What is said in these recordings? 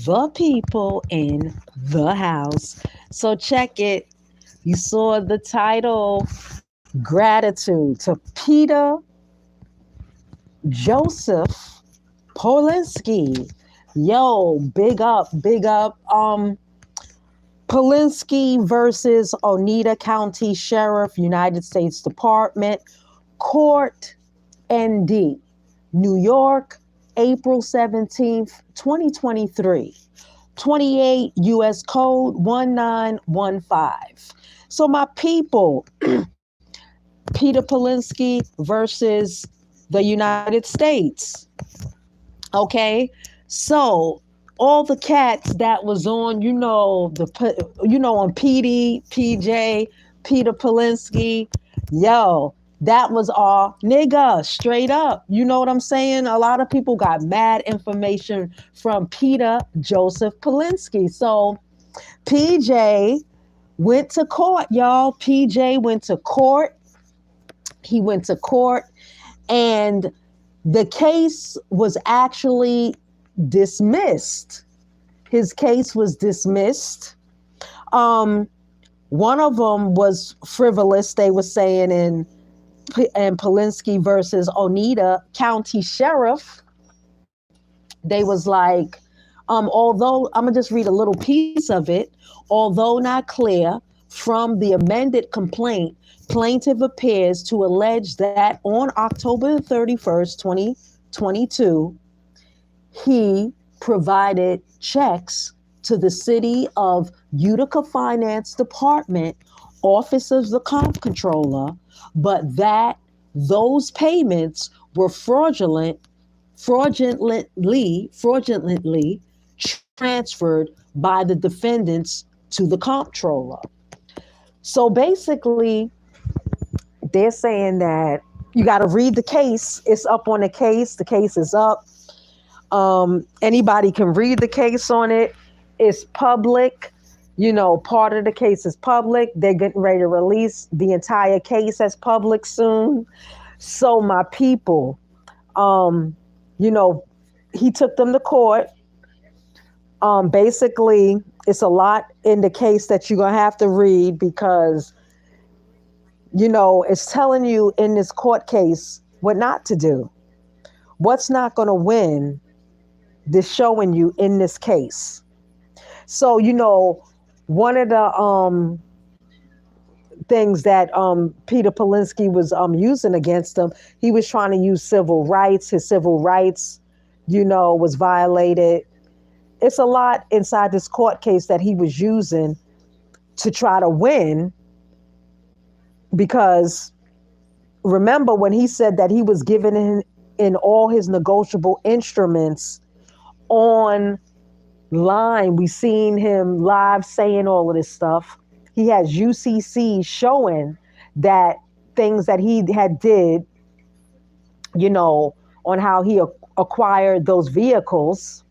the people in the house. So check it. You saw the title, Gratitude to Peter Joesph Polinski. Yo, big up, big up. Polinski versus Oneida County Sheriff, United States Department, Court ND, New York, April 17th, 2023. 28 U.S. Code 1915. So, my people, Peter Polinski versus the United States. Okay, so all the cats that was on, on PD, PJ, Peter Polinski, yo, that was our nigga, straight up. You know what I'm saying? A lot of people got mad information from Peter Joesph Polinski. So PJ went to court, y'all. PJ went to court. He went to court, and the case was actually dismissed. His case was dismissed. One of them was frivolous, they were saying, in Polinski versus Oneida County Sheriff. They was like, although, I'm going to just read a little piece of it. Although not clear from the amended complaint, plaintiff appears to allege that on October 31st, 2022, he provided checks to the city of Utica Finance Department, Office of the Comptroller, but that those payments were fraudulently transferred by the defendants to the comptroller. So basically, they're saying that you got to read the case. It's up on the case. The case is up. Anybody can read the case on it. It's public. Part of the case is public. They're getting ready to release the entire case as public soon. So my people, he took them to court. Basically, it's a lot in the case that you're going to have to read because, it's telling you in this court case what not to do. What's not going to win, this showing you in this case. So, one of the things that Peter Polinski was using against him, he was trying to use civil rights. His civil rights, was violated. It's a lot inside this court case that he was using to try to win, because remember when he said that he was giving in all his negotiable instruments online, we seen him live saying all of this stuff. He has UCC showing that things that he had did, on how he acquired those vehicles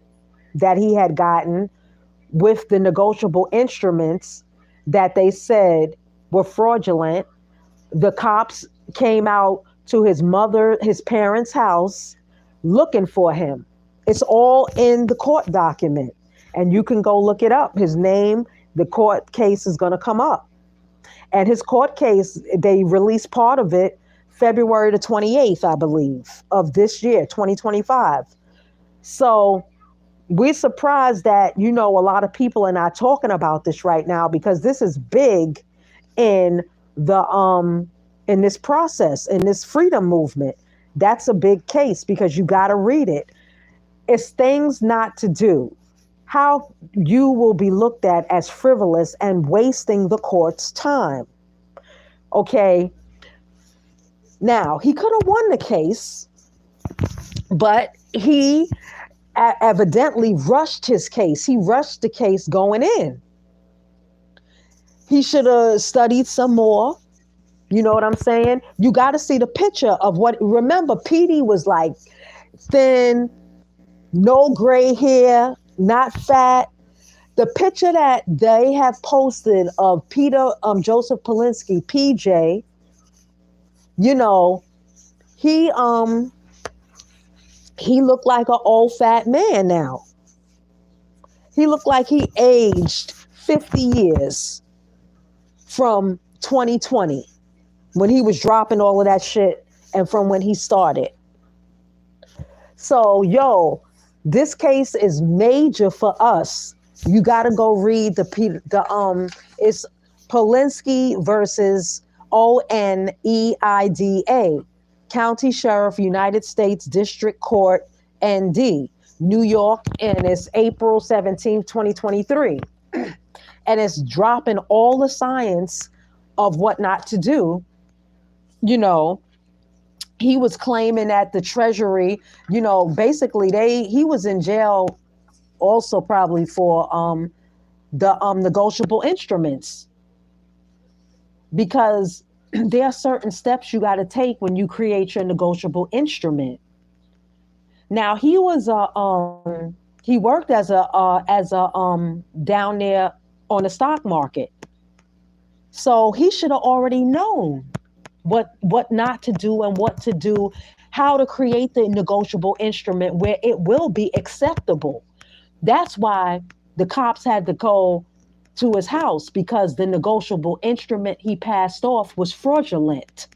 that he had gotten with the negotiable instruments that they said were fraudulent. The cops came out to his parents' house looking for him. It's all in the court document, and you can go look it up. His name, the court case is going to come up. And his court case, they released part of it February the 28th, I believe, of this year, 2025. So we're surprised that, a lot of people are not talking about this right now, because this is big in in this process, in this freedom movement. That's a big case because you got to read it. It's things not to do. How you will be looked at as frivolous and wasting the court's time. Okay. Now, he could have won the case, but he evidently rushed his case. He rushed the case going in. He should have studied some more. You know what I'm saying? You got to see the picture of remember, PD was like thin, no gray hair, not fat. The picture that they have posted of Peter Joesph Polinski, PJ, he looked like an old fat man now. He looked like he aged 50 years from 2020 when he was dropping all of that shit and from when he started. So, yo, this case is major for us. You got to go read it's Polinski versus ONEIDA, County Sheriff, United States District Court, ND, New York, and it's April 17th, 2023. And it's dropping all the science of what not to do. You know, he was claiming that the Treasury, basically he was in jail also probably for the negotiable instruments, because there are certain steps you got to take when you create your negotiable instrument. Now he worked as a down there on the stock market, so he should have already known what not to do and what to do, how to create the negotiable instrument where it will be acceptable. That's why the cops had to go to his house, because the negotiable instrument he passed off was fraudulent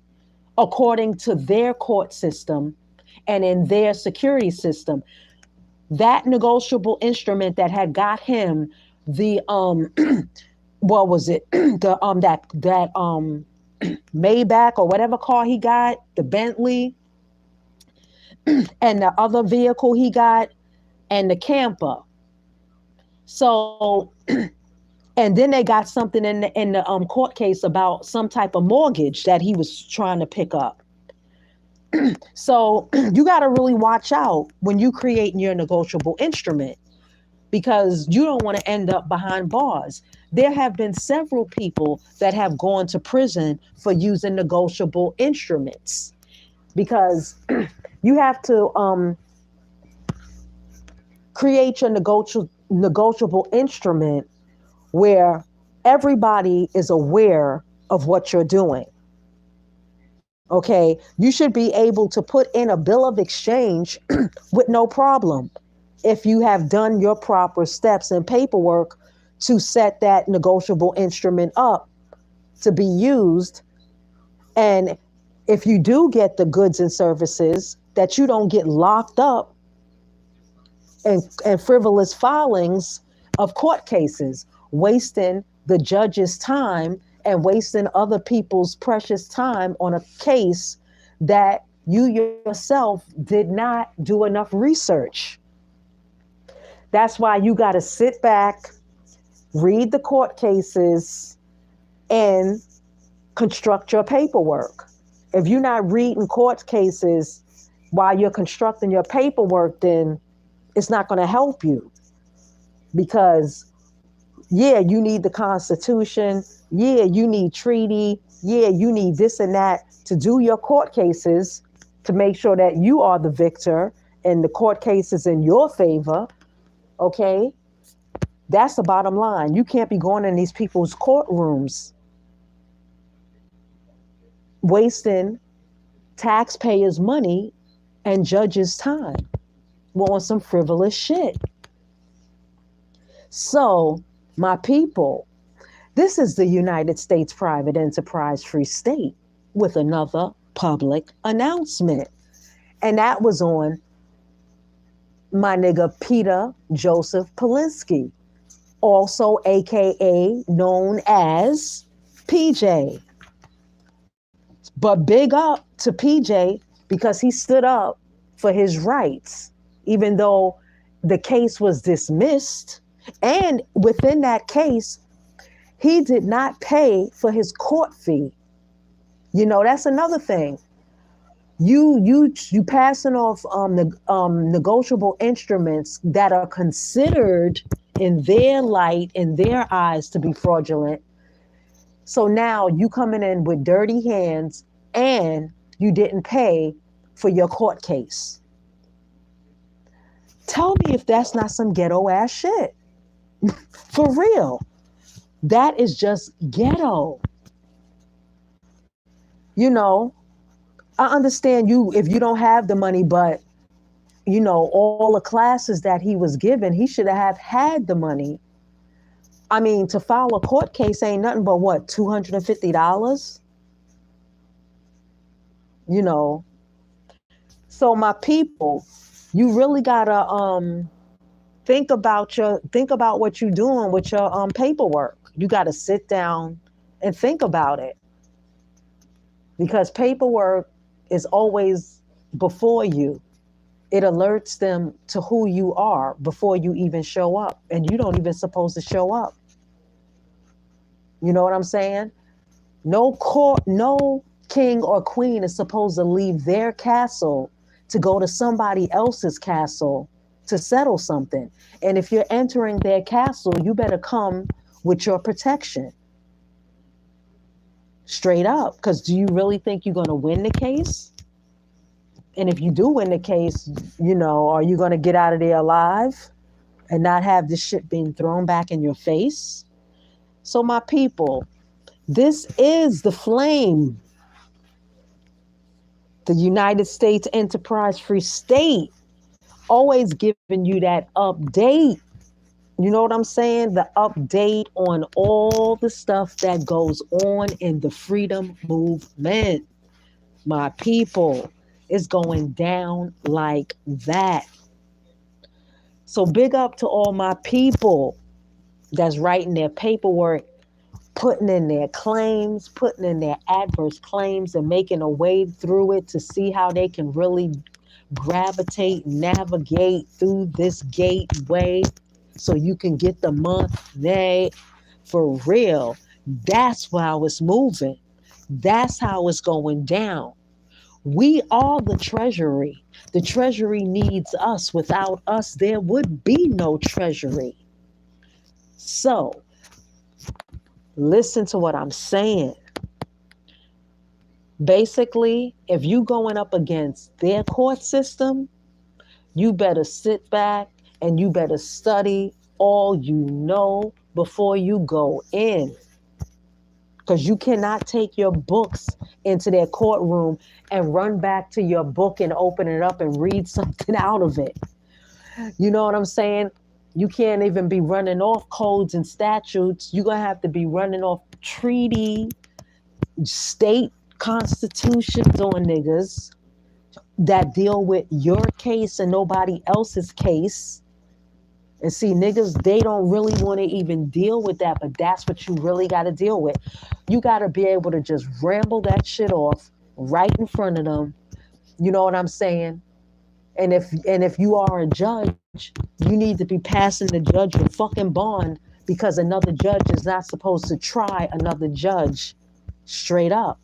according to their court system and in their security system. That negotiable instrument that had got him the what was it? The that Maybach or whatever car he got, the Bentley, and the other vehicle he got, and the camper. So, and then they got something in the court case about some type of mortgage that he was trying to pick up. So you got to really watch out when you create your negotiable instrument, because you don't want to end up behind bars. There have been several people that have gone to prison for using negotiable instruments, because you have to create your negotiable instrument where everybody is aware of what you're doing. Okay, you should be able to put in a bill of exchange with no problem if you have done your proper steps and paperwork to set that negotiable instrument up to be used. And if you do get the goods and services, that you don't get locked up and frivolous filings of court cases, wasting the judge's time and wasting other people's precious time on a case that you yourself did not do enough research. That's why you got to sit back, read the court cases, and construct your paperwork. If you're not reading court cases while you're constructing your paperwork, then it's not going to help you. Because, yeah, you need the Constitution. Yeah, you need treaty. Yeah, you need this and that to do your court cases to make sure that you are the victor and the court case is in your favor. Okay? That's the bottom line. You can't be going in these people's courtrooms wasting taxpayers' money and judges' time on some frivolous shit. So, my people, this is the United States Private Enterprise Free State with another public announcement. And that was on my nigga Peter Joesph Polinski, also AKA known as PJ. But big up to PJ because he stood up for his rights, even though the case was dismissed. And within that case, he did not pay for his court fee. You know, that's another thing. You passing off negotiable instruments that are considered in their light, in their eyes, to be fraudulent. So now you coming in with dirty hands and you didn't pay for your court case. Tell me if that's not some ghetto ass shit. For real. That is just ghetto. You know, I understand you if you don't have the money, but all the classes that he was given, he should have had the money. I mean, to file a court case ain't nothing but what, $250? You know. So my people, you really gotta think about what you're doing with your paperwork. You gotta sit down and think about it. Because paperwork is always before you. It alerts them to who you are before you even show up. And you don't even supposed to show up. You know what I'm saying? No king or queen is supposed to leave their castle to go to somebody else's castle to settle something. And if you're entering their castle, you better come with your protection. Straight up. Because do you really think you're going to win the case? And if you do win the case, are you going to get out of there alive and not have this shit being thrown back in your face? So my people, this is the flame. The United States Enterprise Free State. Always giving you that update. You know what I'm saying? The update on all the stuff that goes on in the freedom movement. My people, it's going down like that. So big up to all my people that's writing their paperwork, putting in their claims, putting in their adverse claims, and making a way through it to see how they can really gravitate, navigate through this gateway so you can get the money for real. That's how it's moving. That's how it's going down. We are the treasury. The treasury needs us. Without us, there would be no treasury. So, listen to what I'm saying. Basically, if you going up against their court system, you better sit back and you better study all you know before you go in. Because you cannot take your books into their courtroom and run back to your book and open it up and read something out of it. You know what I'm saying? You can't even be running off codes and statutes. You're going to have to be running off treaty, state constitutions on niggas that deal with your case and nobody else's case. And see, niggas, they don't really want to even deal with that, but that's what you really got to deal with. You got to be able to just ramble that shit off right in front of them. You know what I'm saying? And if you are a judge, you need to be passing the judge a fucking bond because another judge is not supposed to try another judge. Straight up.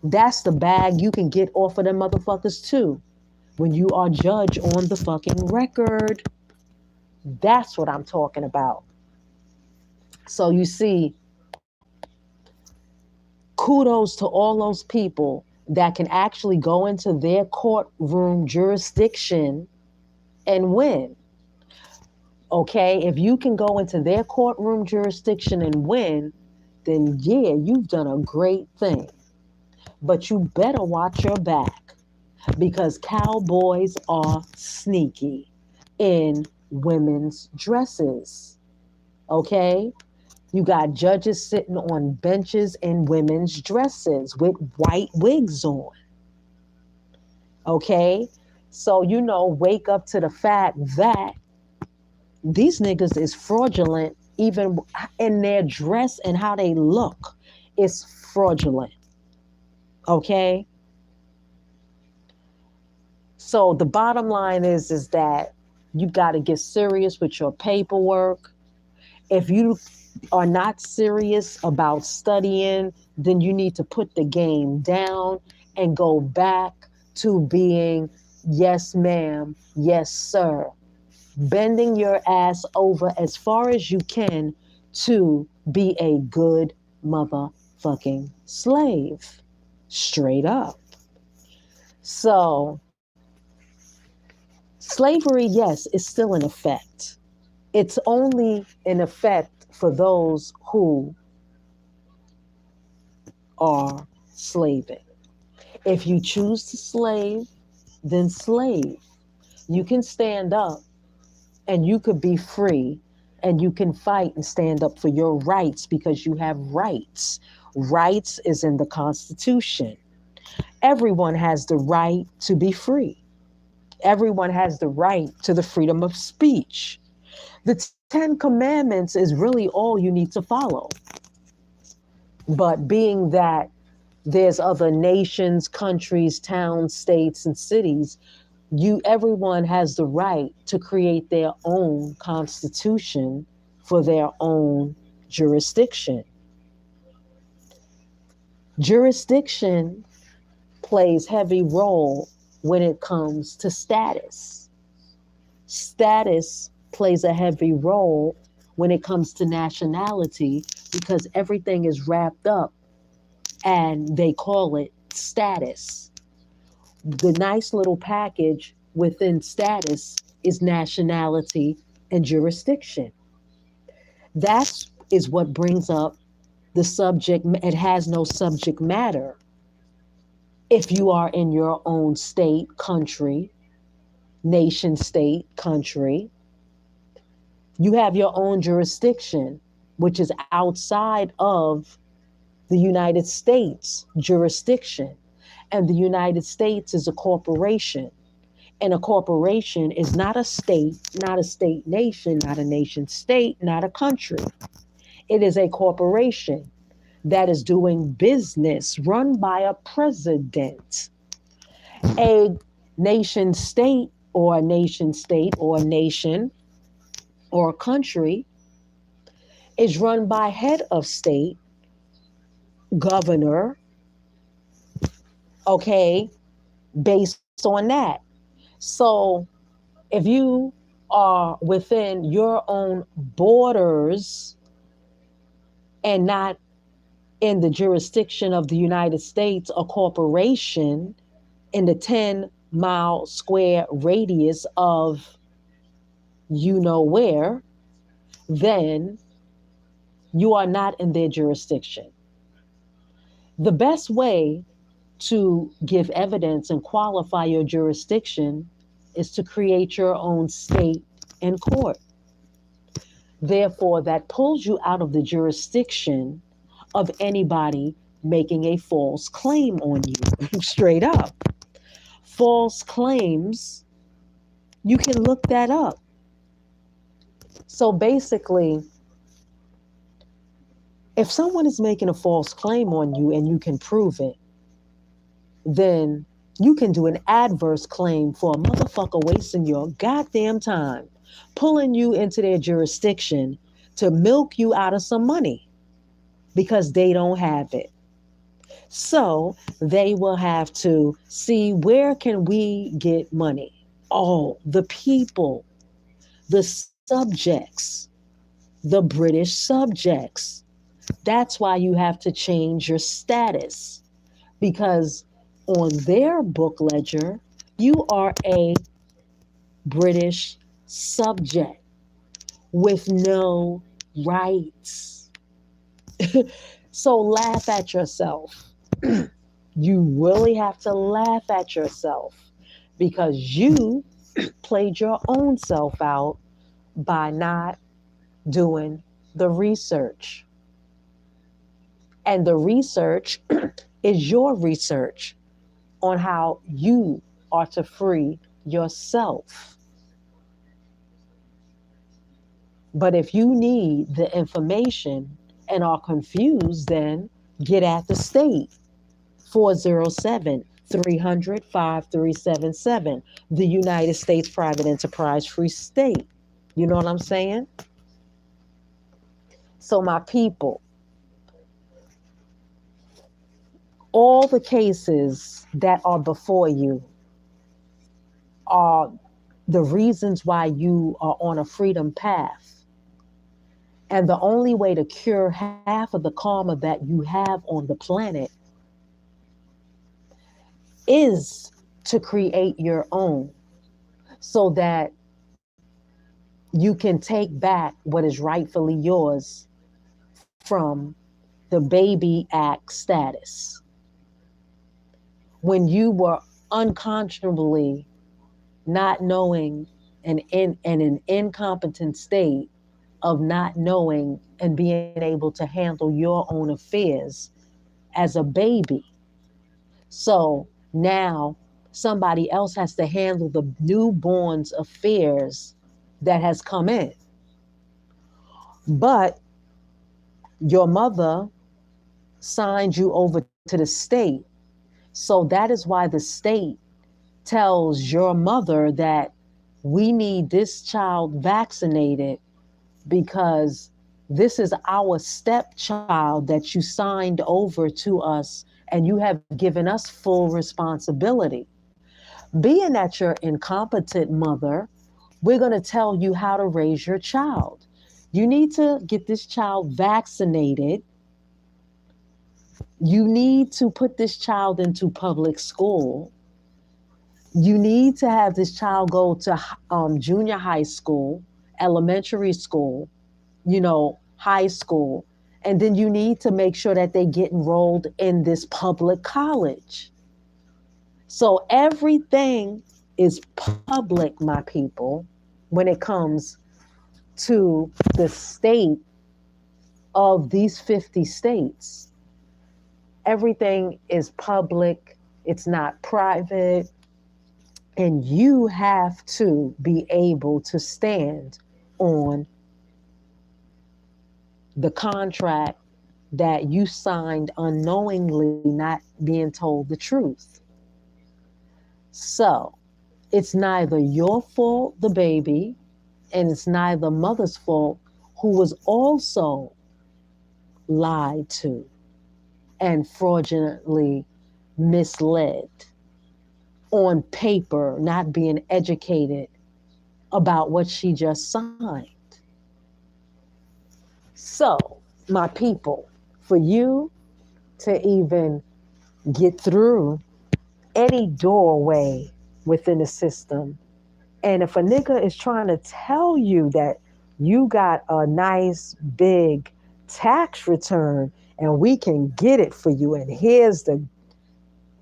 That's the bag you can get off of them motherfuckers too. When you are judge on the fucking record. That's what I'm talking about. So you see, kudos to all those people that can actually go into their courtroom jurisdiction and win. Okay, if you can go into their courtroom jurisdiction and win, then yeah, you've done a great thing. But you better watch your back because cowboys are sneaky in women's dresses. Okay? You got judges sitting on benches in women's dresses with white wigs on. Okay? So, wake up to the fact that these niggas is fraudulent even in their dress and how they look. It's fraudulent. Okay? So the bottom line is that you got to get serious with your paperwork. If you are not serious about studying, then you need to put the game down and go back to being yes, ma'am, yes, sir. Bending your ass over as far as you can to be a good motherfucking slave. Straight up. So, slavery, yes, is still in effect. It's only in effect for those who are slaving. If you choose to slave, then slave. You can stand up and you could be free and you can fight and stand up for your rights because you have rights. Rights is in the Constitution. Everyone has the right to be free. Everyone has the right to the freedom of speech. The Ten Commandments is really all you need to follow. But being that there's other nations, countries, towns, states, and cities, everyone has the right to create their own constitution for their own jurisdiction. Jurisdiction plays heavy role when it comes to status. Status plays a heavy role when it comes to nationality because everything is wrapped up and they call it status. The nice little package within status is nationality and jurisdiction. That is what brings up the subject. It has no subject matter. If you are in your own state, country, nation, state, country, you have your own jurisdiction, which is outside of the United States jurisdiction. And the United States is a corporation. And a corporation is not a state nation, not a nation state, not a country. It is a corporation that is doing business run by a president. A nation state or a nation state or a nation or a country is run by head of state, governor, okay, based on that. So if you are within your own borders and not in the jurisdiction of the United States, a corporation in the 10-mile square radius of you know where, then you are not in their jurisdiction. The best way to give evidence and qualify your jurisdiction is to create your own state and court. Therefore, that pulls you out of the jurisdiction of anybody making a false claim on you, straight up. False claims, you can look that up. So basically, if someone is making a false claim on you and you can prove it, then you can do an adverse claim for a motherfucker wasting your goddamn time, pulling you into their jurisdiction to milk you out of some money because they don't have it. So they will have to see, where can we get money? Oh, the people, the subjects, the British subjects. That's why you have to change your status, because on their book ledger, you are a British subject with no rights. So laugh at yourself. You really have to laugh at yourself because you played your own self out by not doing the research. And the research is your research on how you are to free yourself. But if you need the information and are confused, then get at the state. 407-300-5377, the United States Private Enterprise Free State. You know what I'm saying? So my people, all the cases that are before you are the reasons why you are on a freedom path. And the only way to cure half of the karma that you have on the planet is to create your own, so that you can take back what is rightfully yours from the baby act status. When you were unconscionably not knowing and an incompetent state of not knowing and being able to handle your own affairs as a baby. So now somebody else has to handle the newborn's affairs that has come in. But your mother signed you over to the state. So that is why the state tells your mother that we need this child vaccinated because this is our stepchild that you signed over to us and you have given us full responsibility. Being that you're incompetent mother, we're going to tell you how to raise your child. You need to get this child vaccinated. You need to put this child into public school. You need to have this child go to junior high school, elementary school, high school. And then you need to make sure that they get enrolled in this public college. So everything is public, my people, when it comes to the state of these 50 states. Everything is public, it's not private, and you have to be able to stand on the contract that you signed unknowingly, not being told the truth. So it's neither your fault, the baby, and it's neither mother's fault, who was also lied to and fraudulently misled on paper, not being educated about what she just signed. So, my people, for you to even get through any doorway within the system, and if a nigga is trying to tell you that you got a nice big tax return and we can get it for you, and here's the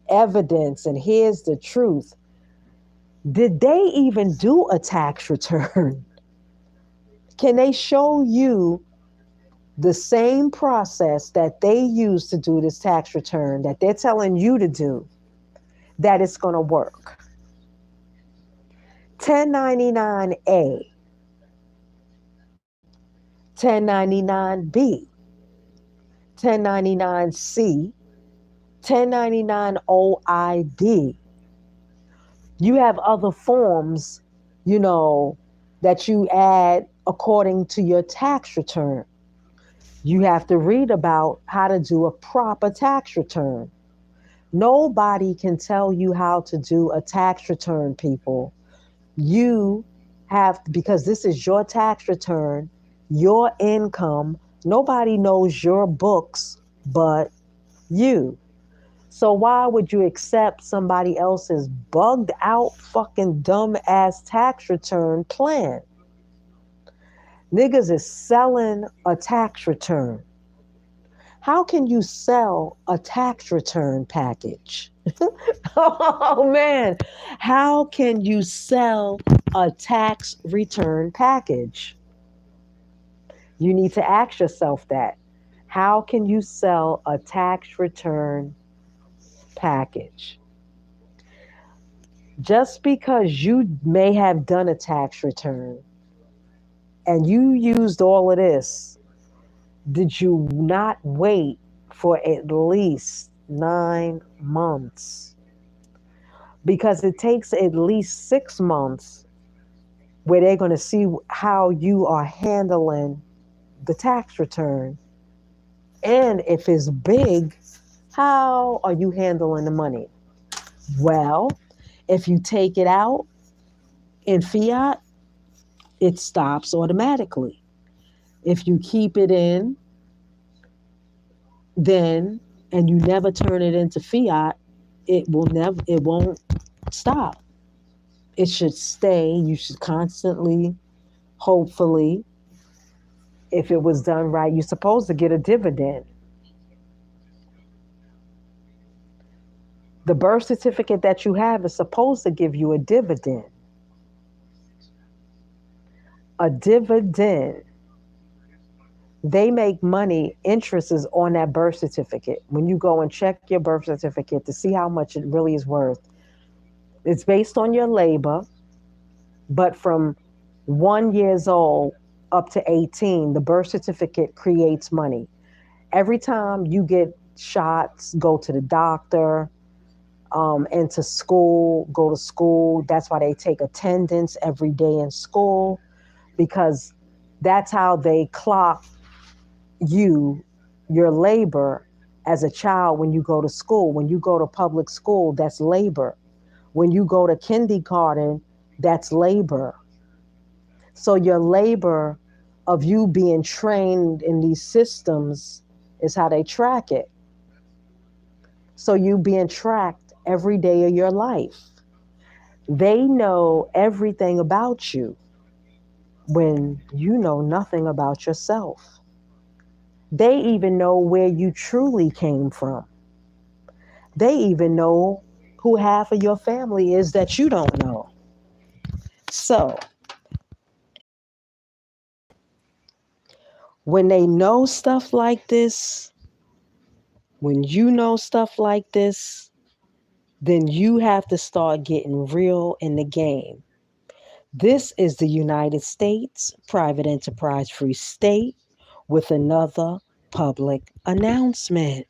evidence and here's the truth. Did they even do a tax return? Can they show you the same process that they use to do this tax return that they're telling you to do, that it's going to work? 1099A, 1099B, 1099C, 1099 OID. You have other forms, that you add according to your tax return. You have to read about how to do a proper tax return. Nobody can tell you how to do a tax return, people. You have, because this is your tax return, your income. Nobody knows your books but you. So why would you accept somebody else's bugged out fucking dumb ass tax return plan? Niggas is selling a tax return. How can you sell a tax return package? Oh man, how can you sell a tax return package? You need to ask yourself that. How can you sell a tax return package? Just because you may have done a tax return and you used all of this, did you not wait for at least 9 months? Because it takes at least 6 months where they're going to see how you are handling the tax return. And if it's big, how are you handling the money? Well, if you take it out in fiat, it stops automatically. If you keep it in, then, and you never turn it into fiat, it won't stop. It should stay. You should constantly, hopefully, if it was done right, you're supposed to get a dividend. The birth certificate that you have is supposed to give you a dividend. A dividend, they make money, interest is on that birth certificate. When you go and check your birth certificate to see how much it really is worth, it's based on your labor, but from 1 years old up to 18, the birth certificate creates money. Every time you get shots, go to the doctor, into school, go to school. That's why they take attendance every day in school, because that's how they clock you, your labor as a child when you go to school. When you go to public school, that's labor. When you go to kindergarten, that's labor. So your labor of you being trained in these systems is how they track it. So you being tracked every day of your life. They know everything about you when you know nothing about yourself. They even know where you truly came from. They even know who half of your family is that you don't know. So when they know stuff like this, when you know stuff like this, then you have to start getting real in the game. This is the United States Private Enterprise Free State with another public announcement.